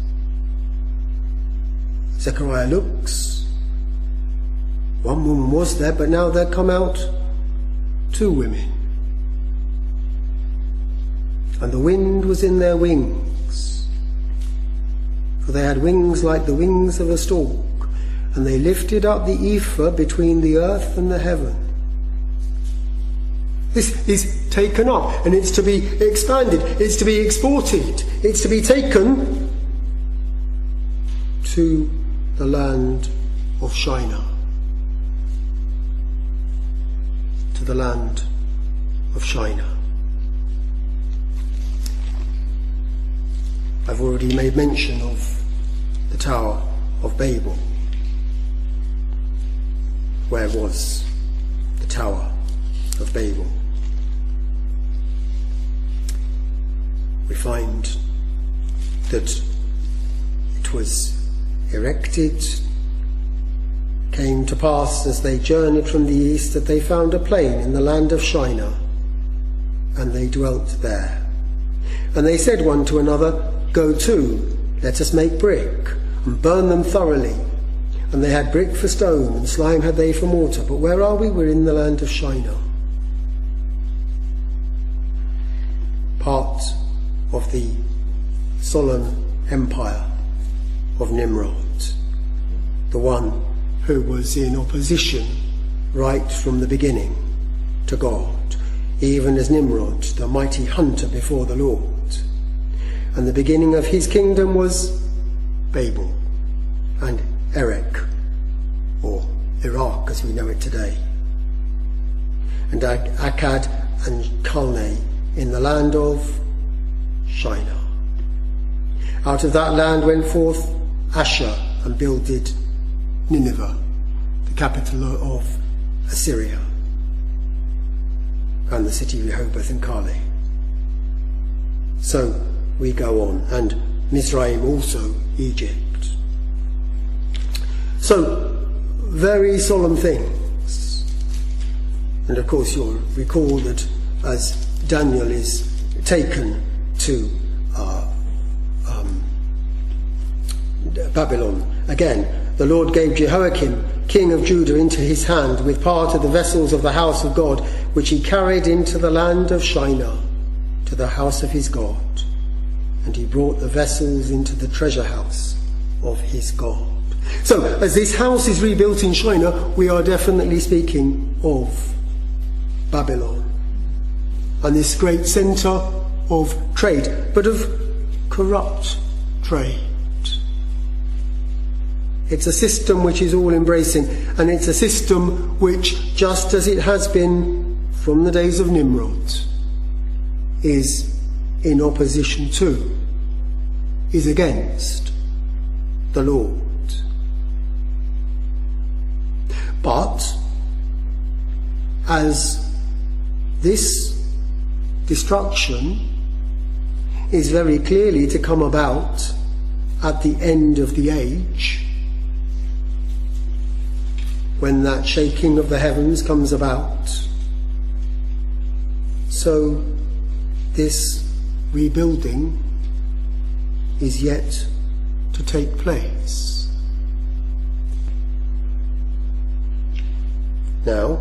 Zechariah looks, one woman was there, but now there come out two women. And the wind was in their wings, for they had wings like the wings of a stork, and they lifted up the ephah between the earth and the heaven. This is taken up, and it's to be expanded, it's to be exported, it's to be taken to the land of Shinar. To the land of Shinar. I've already made mention of the Tower of Babel. Where was the Tower of Babel? We find that it was erected, came to pass as they journeyed from the east that they found a plain in the land of Shinar, and they dwelt there. And they said one to another, "Go to, let us make brick, and burn them thoroughly." And they had brick for stone, and slime had they for mortar. But where are we? We're in the land of Shinar. Part of the solemn empire of Nimrod, the one who was in opposition right from the beginning to God, even as Nimrod, the mighty hunter before the Lord. And the beginning of his kingdom was Babel and Erech, or Iraq as we know it today, and Akkad and Calneh in the land of Shinar. Out of that land went forth Asher and builded Nineveh, the capital of Assyria, and the city Rehoboth and Calneh. So we go on, and Mizraim also, Egypt. So, very solemn things. And of course you'll recall that as Daniel is taken to Babylon, again, the Lord gave Jehoiakim, king of Judah, into his hand with part of the vessels of the house of God, which he carried into the land of Shinar, to the house of his God. And he brought the vessels into the treasure house of his God. So, as this house is rebuilt in Shinar, we are definitely speaking of Babylon, and this great centre of trade, but of corrupt trade. It's a system which is all-embracing, and it's a system which, just as it has been from the days of Nimrod, is in opposition to, is against the Lord. But as this destruction is very clearly to come about at the end of the age, when that shaking of the heavens comes about, so this rebuilding is yet to take place. Now,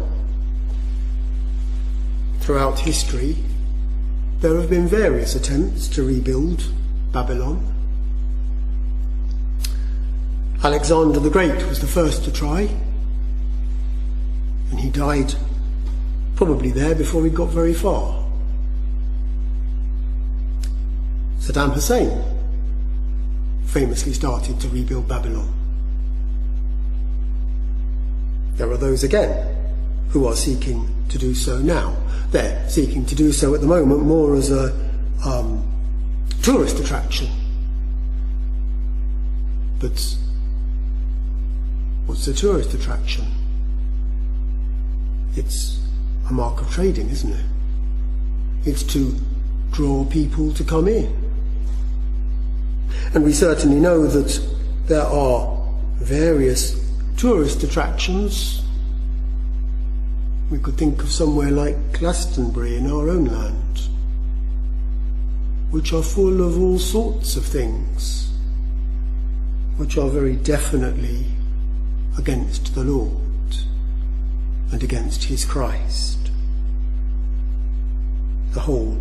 throughout history, there have been various attempts to rebuild Babylon. Alexander the Great was the first to try, and he died probably there before he got very far. Saddam Hussein famously started to rebuild Babylon. There are those again who are seeking to do so now. They're seeking to do so at the moment more as a tourist attraction. But what's a tourist attraction? It's a mark of trading, isn't it? It's to draw people to come in. And we certainly know that there are various tourist attractions. We could think of somewhere like Glastonbury in our own land, which are full of all sorts of things, which are very definitely against the Lord and against his Christ. The whole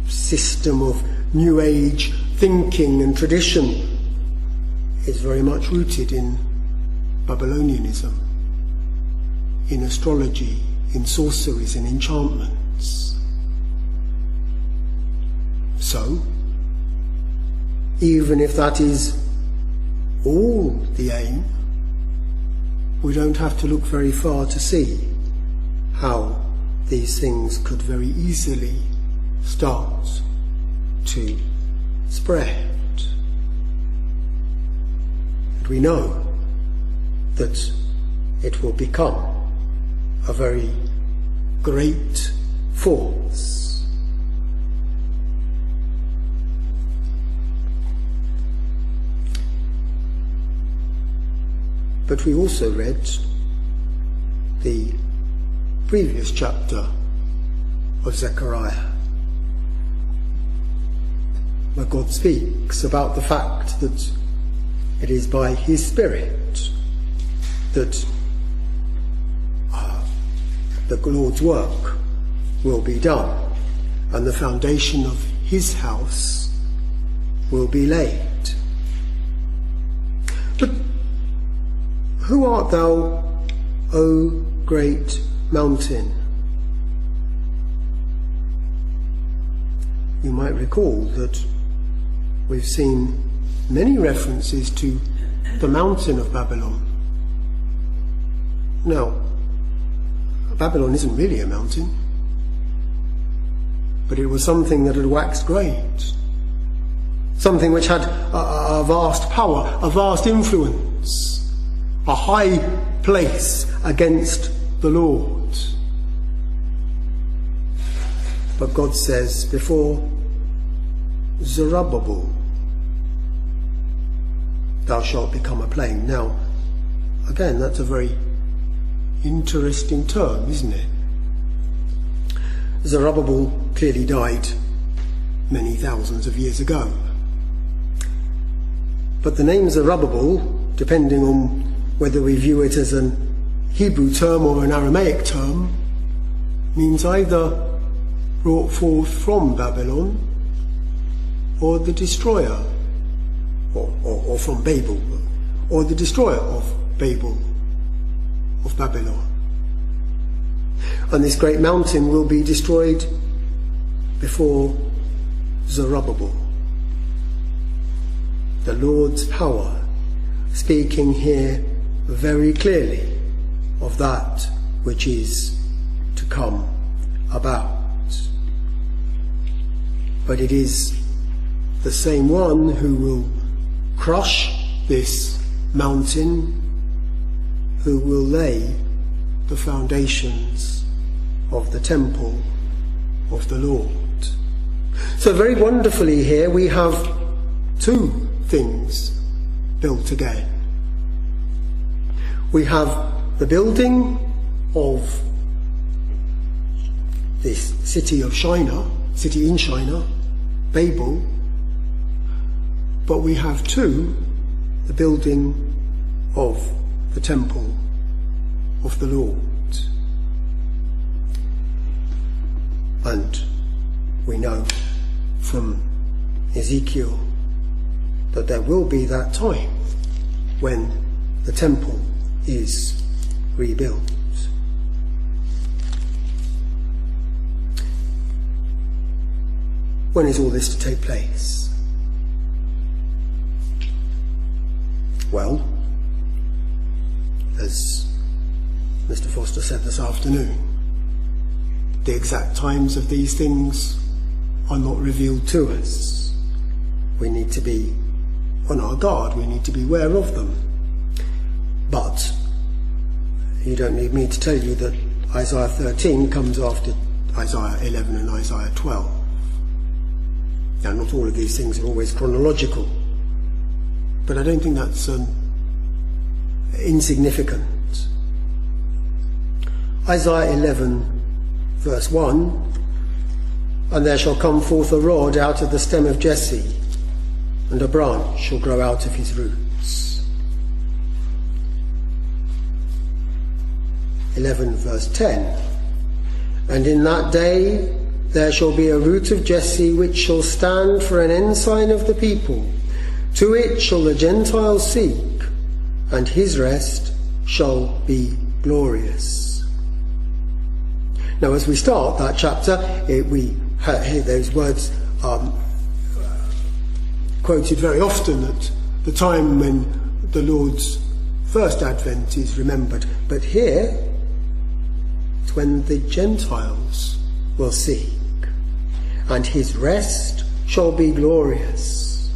system of New Age thinking and tradition is very much rooted in Babylonianism, in astrology, in sorceries, in enchantments. So, even if that is all the aim, we don't have to look very far to see how these things could very easily start to spread. And we know that it will become a very great force. But we also read the previous chapter of Zechariah, where God speaks about the fact that it is by his Spirit that the Lord's work will be done, and the foundation of his house will be laid. But who art thou, O great mountain? You might recall that we've seen many references to the mountain of Babylon. Now, Babylon isn't really a mountain, but it was something that had waxed great, something which had a vast power, a vast influence, a high place against the Lord. But God says, before Zerubbabel thou shalt become a plain. Now, again, that's a very interesting term, isn't it? Zerubbabel clearly died many thousands of years ago. But the name Zerubbabel, depending on whether we view it as an Hebrew term or an Aramaic term, means either brought forth from Babylon or the destroyer, or from Babel, or the destroyer of Babel, of Babylon. And this great mountain will be destroyed before Zerubbabel. The Lord's power, speaking here very clearly of that which is to come about. But it is the same one who will crush this mountain, who will lay the foundations of the temple of the Lord. So very wonderfully here we have two things built again. We have the building of this city of Shinar, city in Shinar, Babel, but we have too the building of the temple of the Lord. And we know from Ezekiel that there will be that time when the temple is rebuilt. When is all this to take place? Well, as Mr. Foster said this afternoon, the exact times of these things are not revealed to us. We need to be on our guard, we need to be aware of them. But you don't need me to tell you that Isaiah 13 comes after Isaiah 11 and Isaiah 12. Now, not all of these things are always chronological, but I don't think that's insignificant. Isaiah 11 verse 1, and there shall come forth a rod out of the stem of Jesse, and a branch shall grow out of his roots. 11 verse 10, and in that day there shall be a root of Jesse which shall stand for an ensign of the people. To it shall the Gentiles seek, and his rest shall be glorious. Now, as we start that chapter, we hear those words quoted very often at the time when the Lord's first advent is remembered. But here, it's when the Gentiles will seek, and his rest shall be glorious.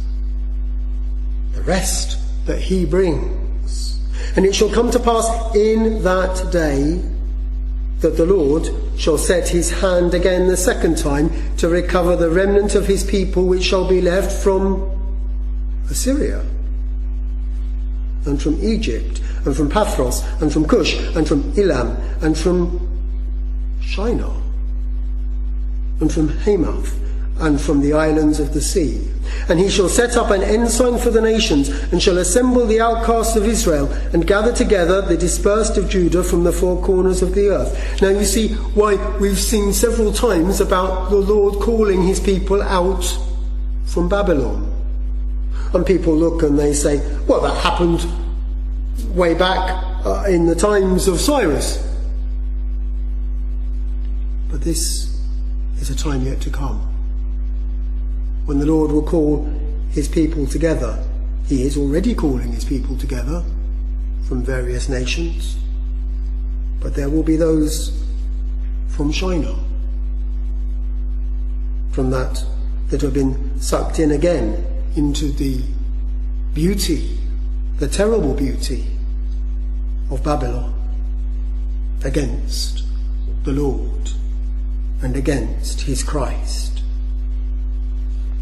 The rest that he brings. And it shall come to pass in that day that the Lord shall set his hand again the second time to recover the remnant of his people which shall be left from Assyria, and from Egypt, and from Pathros, and from Cush, and from Elam, and from Shinar, and from Hamath, and from the islands of the sea. And he shall set up an ensign for the nations, and shall assemble the outcasts of Israel, and gather together the dispersed of Judah from the four corners of the earth. Now you see why we've seen several times about the Lord calling his people out from Babylon. And people look and they say, well, that happened way back in the times of Cyrus. But this is a time yet to come, when the Lord will call his people together. He is already calling his people together from various nations, but there will be those from Shinar, from that have been sucked in again into the beauty, the terrible beauty of Babylon, against the Lord and against his Christ.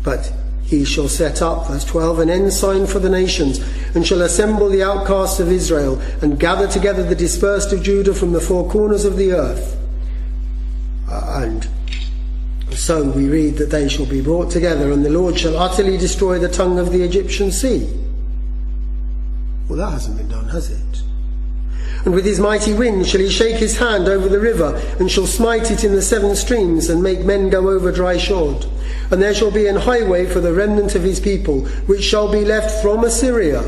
But he shall set up, verse 12, an ensign for the nations, and shall assemble the outcasts of Israel, and gather together the dispersed of Judah from the four corners of the earth. And so we read that they shall be brought together, and the Lord shall utterly destroy the tongue of the Egyptian sea. Well, that hasn't been done, has it? And with his mighty wind shall he shake his hand over the river, and shall smite it in the seven streams, and make men go over dry shod. And there shall be an highway for the remnant of his people, which shall be left from Assyria,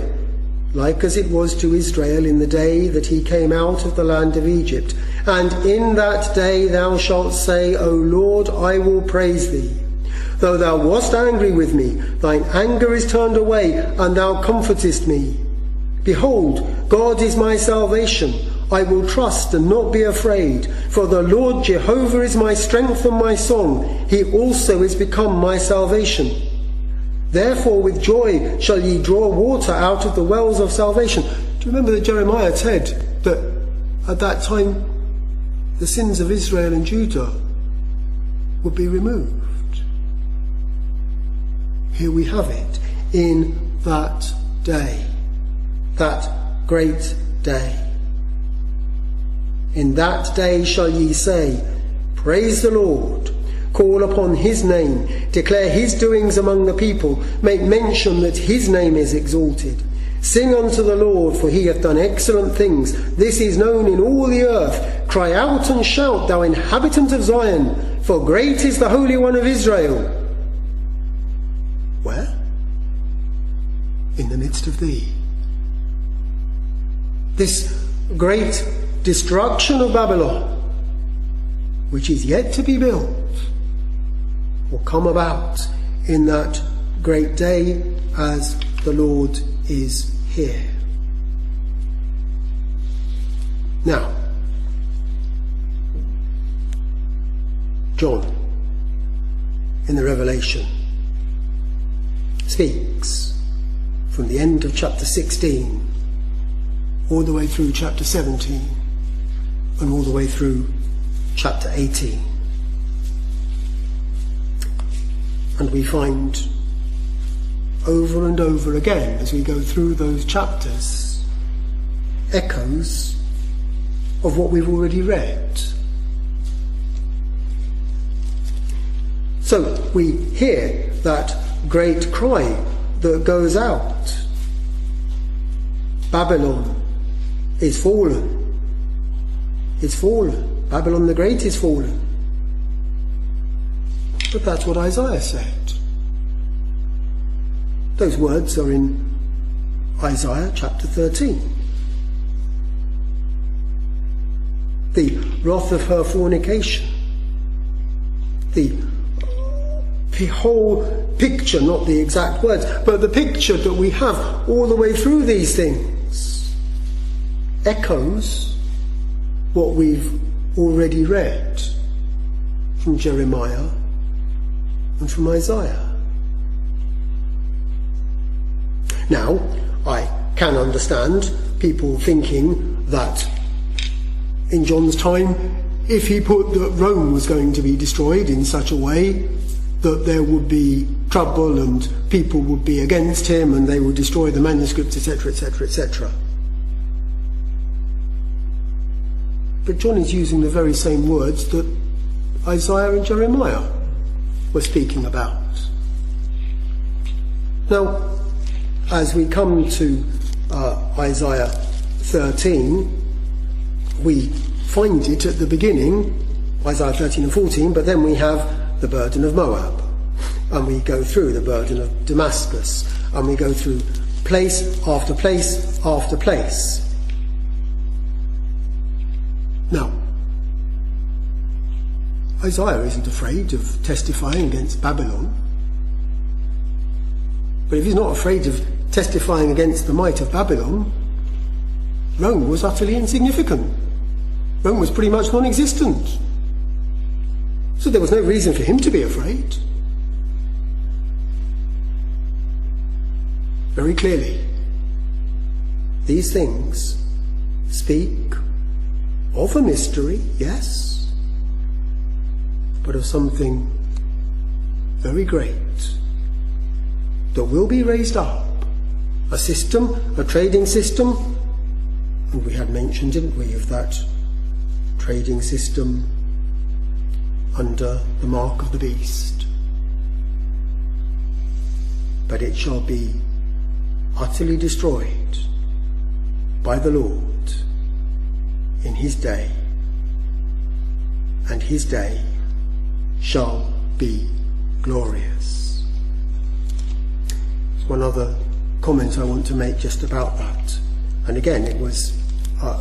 like as it was to Israel in the day that he came out of the land of Egypt. And in that day thou shalt say, O Lord, I will praise thee. Though thou wast angry with me, thine anger is turned away, and thou comfortest me. Behold, God is my salvation. I will trust and not be afraid. For the Lord Jehovah is my strength and my song. He also is become my salvation. Therefore with joy shall ye draw water out of the wells of salvation. Do you remember that Jeremiah said that at that time the sins of Israel and Judah would be removed? Here we have it, in that day, that great day. In that day shall ye say, Praise the Lord, call upon his name, declare his doings among the people, make mention that his name is exalted. Sing unto the Lord, for he hath done excellent things. This is known in all the earth. Cry out and shout, thou inhabitant of Zion, for great is the Holy One of Israel. Where? In the midst of thee. This great destruction of Babylon, which is yet to be built, will come about in that great day as the Lord is here. Now, John, in the Revelation, speaks from the end of chapter 16 all the way through chapter 17 and all the way through chapter 18. And we find over and over again, as we go through those chapters, echoes of what we've already read. So we hear that great cry that goes out, Babylon is fallen. It's fallen. Babylon the Great is fallen. But that's what Isaiah said. Those words are in Isaiah chapter 13. The wrath of her fornication. The whole picture, not the exact words, but the picture that we have all the way through these things echoes what we've already read from Jeremiah and from Isaiah. Now, I can understand people thinking that in John's time, if he put that Rome was going to be destroyed in such a way that there would be trouble and people would be against him and they would destroy the manuscripts, etc., etc., etc. But John is using the very same words that Isaiah and Jeremiah were speaking about. Now, as we come to Isaiah 13, we find it at the beginning, Isaiah 13 and 14, but then we have the burden of Moab, and we go through the burden of Damascus, and we go through place after place after place. Now, Isaiah isn't afraid of testifying against Babylon, but if he's not afraid of testifying against the might of Babylon, Rome was utterly insignificant. Rome was pretty much non-existent. So there was no reason for him to be afraid. Very clearly, these things speak of a mystery, yes, but of something very great that will be raised up. A system, a trading system, and we had mentioned, didn't we, of that trading system under the mark of the beast. But it shall be utterly destroyed by the Lord in his day, and his day shall be glorious. There's one other comment I want to make just about that, and again it was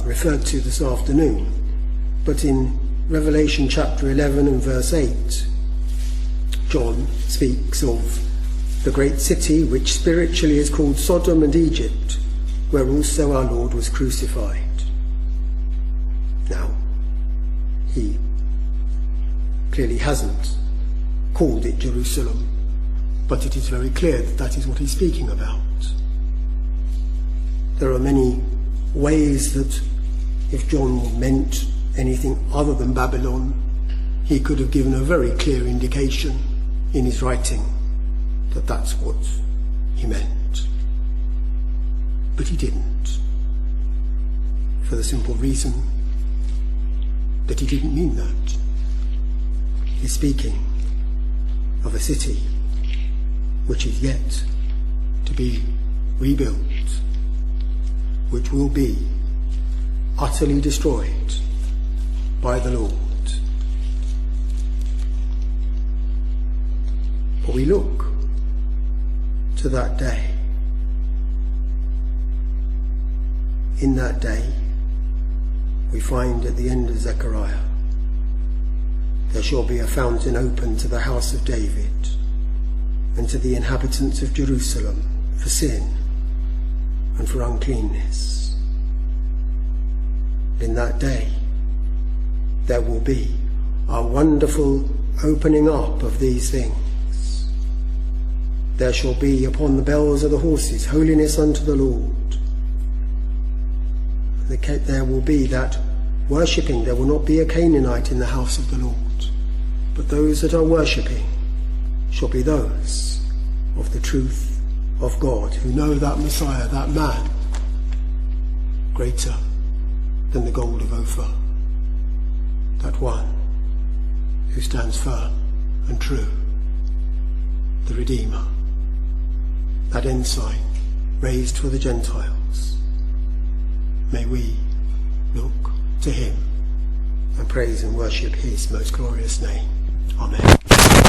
referred to this afternoon, but in Revelation chapter 11 and verse 8, John speaks of the great city which spiritually is called Sodom and Egypt, where also our Lord was crucified. Now, he clearly hasn't called it Jerusalem, but it is very clear that that is what he's speaking about. There are many ways that if John meant anything other than Babylon, he could have given a very clear indication in his writing that that's what he meant. But he didn't, for the simple reason that he didn't mean that. He's speaking of a city which is yet to be rebuilt, which will be utterly destroyed by the Lord. But we look to that day. In that day, we find at the end of Zechariah, there shall be a fountain open to the house of David and to the inhabitants of Jerusalem for sin and for uncleanness. in that day there will be a wonderful opening up of these things. There shall be upon the bells of the horses holiness unto the Lord. There will be that worshipping. There will not be a Canaanite in the house of the Lord, but those that are worshipping shall be those of the truth of God, who know that Messiah, that man, greater than the gold of Ophir, that one who stands firm and true, the Redeemer, that ensign raised for the Gentiles. May we look to him and praise and worship his most glorious name. Amen.